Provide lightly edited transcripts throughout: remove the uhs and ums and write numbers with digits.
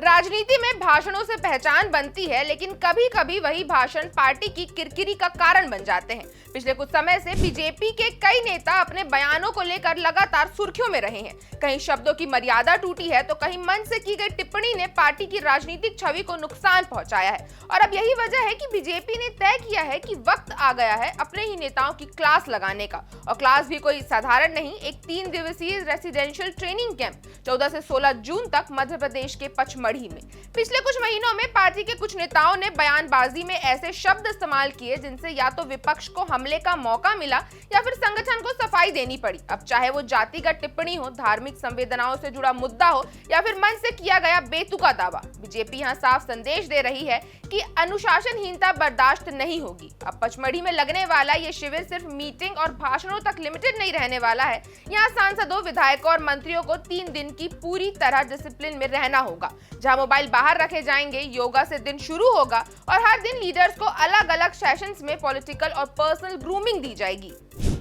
राजनीति में भाषणों से पहचान बनती है, लेकिन कभी कभी वही भाषण पार्टी की किरकिरी का कारण बन जाते हैं। पिछले कुछ समय से बीजेपी के कई नेता अपने बयानों को लेकर लगातार सुर्खियों में रहे हैं। कहीं शब्दों की मर्यादा टूटी है, तो कहीं मंच से की गई टिप्पणी ने पार्टी की राजनीतिक छवि को नुकसान पहुंचाया है। और अब यही वजह है कि बीजेपी ने तय किया है कि वक्त आ गया है अपने ही नेताओं की क्लास लगाने का। और क्लास भी कोई साधारण नहीं, एक 3 दिवसीय रेसिडेंशियल ट्रेनिंग कैंप 14 से 16 जून तक मध्य प्रदेश के पचमढ़ी में। पिछले कुछ महीनों में पार्टी के कुछ नेताओं ने बयानबाजी में ऐसे शब्द इस्तेमाल किए जिनसे या तो विपक्ष को हमले का मौका मिला या फिर संगठन को सफाई देनी पड़ी। अब चाहे वो जातिगत टिप्पणी हो, धार्मिक संवेदनाओं से जुड़ा मुद्दा हो या फिर मंच से किया गया बेतुका दावा, बीजेपी यहाँ साफ संदेश दे रही है कि अनुशासनहीनता बर्दाश्त नहीं होगी। अब पचमढ़ी में लगने वाला ये शिविर सिर्फ मीटिंग और भाषणों तक लिमिटेड नहीं रहने वाला है। यहाँ सांसदों, विधायकों और मंत्रियों को 3 दिन की पूरी तरह डिसिप्लिन में रहना होगा, जहां मोबाइल बाहर रखे जाएंगे, योगा से दिन शुरू होगा और हर दिन लीडर्स को अलग अलग सेशंस में पॉलिटिकल और पर्सनल ग्रूमिंग दी जाएगी।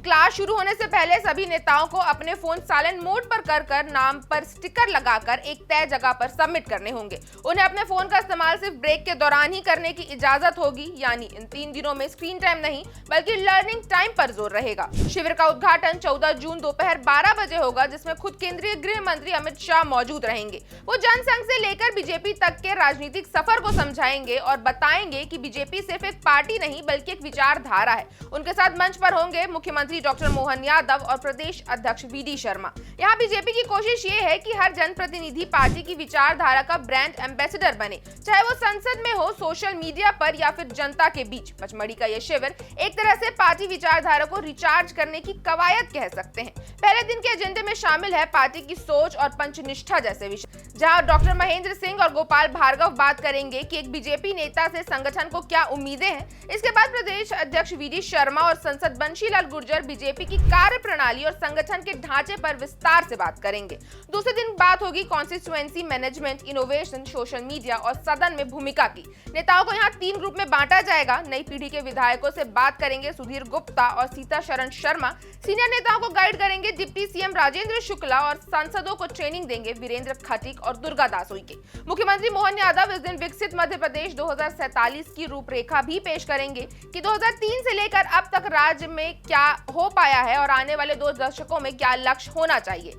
क्लास शुरू होने से पहले सभी नेताओं को अपने फोन साइलेंट मोड पर कर नाम पर स्टिकर लगाकर एक तय जगह पर सबमिट करने होंगे। उन्हें अपने फोन का इस्तेमाल सिर्फ ब्रेक के दौरान ही करने की इजाजत होगी, यानी इन 3 दिनों में स्क्रीन टाइम नहीं बल्कि लर्निंग टाइम पर जोर रहेगा। शिविर का उद्घाटन 14 जून दोपहर 12 बजे होगा, जिसमें खुद केंद्रीय गृह मंत्री अमित शाह मौजूद रहेंगे। वो जनसंघ से लेकर बीजेपी तक के राजनीतिक सफर को समझाएंगे और बताएंगे कि बीजेपी सिर्फ एक पार्टी नहीं बल्कि एक विचारधारा है। उनके साथ मंच पर होंगे मुख्यमंत्री डॉक्टर मोहन यादव और प्रदेश अध्यक्ष वी.डी. शर्मा। यहाँ बीजेपी की कोशिश ये है कि हर जनप्रतिनिधि पार्टी की विचारधारा का ब्रांड एम्बेसडर बने, चाहे वो संसद में हो, सोशल मीडिया पर या फिर जनता के बीच। पचमढ़ी का ये शिविर एक तरह से पार्टी विचारधारा को रिचार्ज करने की कवायद कह सकते हैं। पहले दिन के एजेंडे में शामिल है पार्टी की सोच और पंचनिष्ठा जैसे विषय, जहाँ डॉक्टर महेंद्र सिंह और गोपाल भार्गव बात करेंगे कि एक बीजेपी नेता से संगठन को क्या उम्मीदें हैं। इसके बाद प्रदेश अध्यक्ष वी.डी. शर्मा और सांसद बंशीलाल गुर्जर बीजेपी की कार्य प्रणाली और संगठन के ढांचे पर विस्तार से बात करेंगे। दूसरे दिन बात होगी constituency management, innovation, social media और सदन में भूमिका की। नेताओं को यहाँ 3 ग्रुप में बांटा जाएगा। नई पीढ़ी के विधायकों से बात करेंगे सुधीर गुप्ता और सीता शरण शर्मा। सीनियर नेताओं को गाइड करेंगे डिप्टी सीएम राजेंद्र शुक्ला और सांसदों को ट्रेनिंग देंगे वीरेंद्र खटीक और दुर्गा दास उइके। मुख्यमंत्री मोहन यादव इस दिन विकसित मध्य प्रदेश 2047 की रूपरेखा भी पेश करेंगे कि 2003 से लेकर अब तक राज्य में क्या हो पाया है और आने वाले 2 दशकों में क्या लक्ष्य होना चाहिए।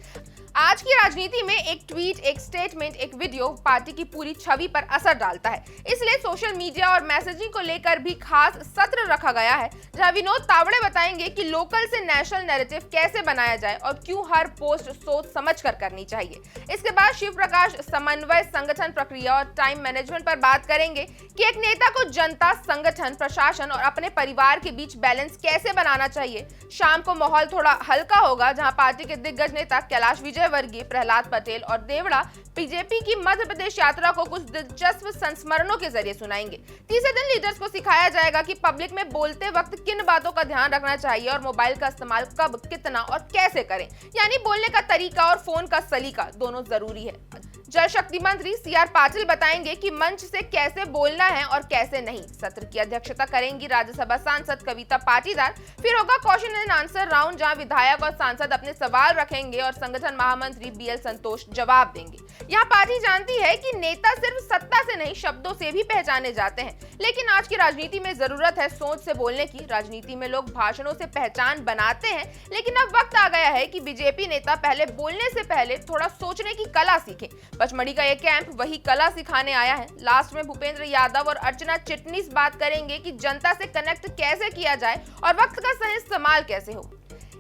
आज की राजनीति में एक ट्वीट, एक स्टेटमेंट, एक वीडियो पार्टी की पूरी छवि पर असर डालता है। इसलिए सोशल मीडिया और मैसेजिंग को लेकर भी खास सत्र रखा गया है, जहां विनोद तावड़े बताएंगे कि लोकल से नेशनल नैरेटिव कैसे बनाया जाए और क्यों हर पोस्ट सोच समझकर करनी चाहिए। इसके बाद शिव प्रकाश समन्वय, संगठन प्रक्रिया और टाइम मैनेजमेंट पर बात करेंगे कि एक नेता को जनता, संगठन, प्रशासन और अपने परिवार के बीच बैलेंस कैसे बनाना चाहिए। शाम को माहौल थोड़ा हल्का होगा, जहां पार्टी के दिग्गज नेता कैलाश विजयवर्गीय, प्रहलाद पटेल और देवड़ा बीजेपी की मध्य प्रदेश यात्रा को कुछ दिलचस्प संस्मरणों के जरिए सुनाएंगे। तीसरे दिन लीडर्स को सिखाया जाएगा कि पब्लिक में बोलते वक्त किन बातों का ध्यान रखना चाहिए और मोबाइल का इस्तेमाल कब, कितना और कैसे करें, यानी बोलने का तरीका और फोन का सलीका दोनों जरूरी है। जल शक्ति मंत्री सी.आर. पाटिल बताएंगे कि मंच से कैसे बोलना है और कैसे नहीं। सत्र की अध्यक्षता करेंगी राज्यसभा सांसद कविता पाटीदार। फिर होगा क्वेश्चन एंड आंसर राउंड, जहां विधायक और सांसद अपने सवाल रखेंगे और संगठन महामंत्री बी.एल. संतोष जवाब देंगे। यहाँ पार्टी जानती है कि नेता सिर्फ सत्ता से नहीं, शब्दों से भी पहचाने जाते हैं, लेकिन आज की राजनीति में जरूरत है सोच से बोलने की। राजनीति में लोग भाषणों से पहचान बनाते हैं, लेकिन अब वक्त आ गया है कि बीजेपी नेता पहले बोलने से पहले थोड़ा सोचने की कला सीखें। पचमढ़ी का यह कैंप वही कला सिखाने आया है। लास्ट में भूपेंद्र यादव और अर्चना चिटनीस बात करेंगे कि जनता से कनेक्ट कैसे किया जाए और वक्त का सही इस्तेमाल कैसे हो।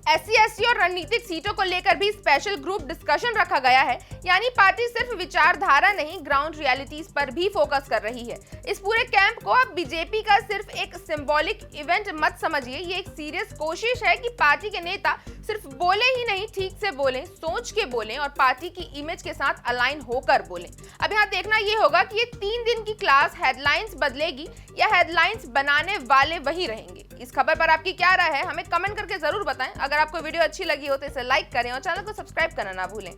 SC/ST और रणनीतिक सीटों को लेकर भी स्पेशल ग्रुप डिस्कशन रखा गया है, यानी पार्टी सिर्फ विचारधारा नहीं, ग्राउंड रियलिटीज पर भी फोकस कर रही है। इस पूरे कैंप को अब बीजेपी का सिर्फ एक सिंबॉलिक इवेंट मत समझिए, ये एक सीरियस कोशिश है कि पार्टी के नेता सिर्फ बोले ही नहीं, ठीक से बोलें, सोच के बोलें और पार्टी की इमेज के साथ अलाइन होकर बोलें। अब यहाँ देखना ये होगा कि ये 3 दिन की क्लास हेडलाइंस बदलेगी या हेडलाइंस बनाने वाले वही रहेंगे। इस खबर पर आपकी क्या राय है, हमें कमेंट करके जरूर बताएं। अगर आपको वीडियो अच्छी लगी हो तो इसे लाइक करें और चैनल को सब्सक्राइब करना ना भूलें।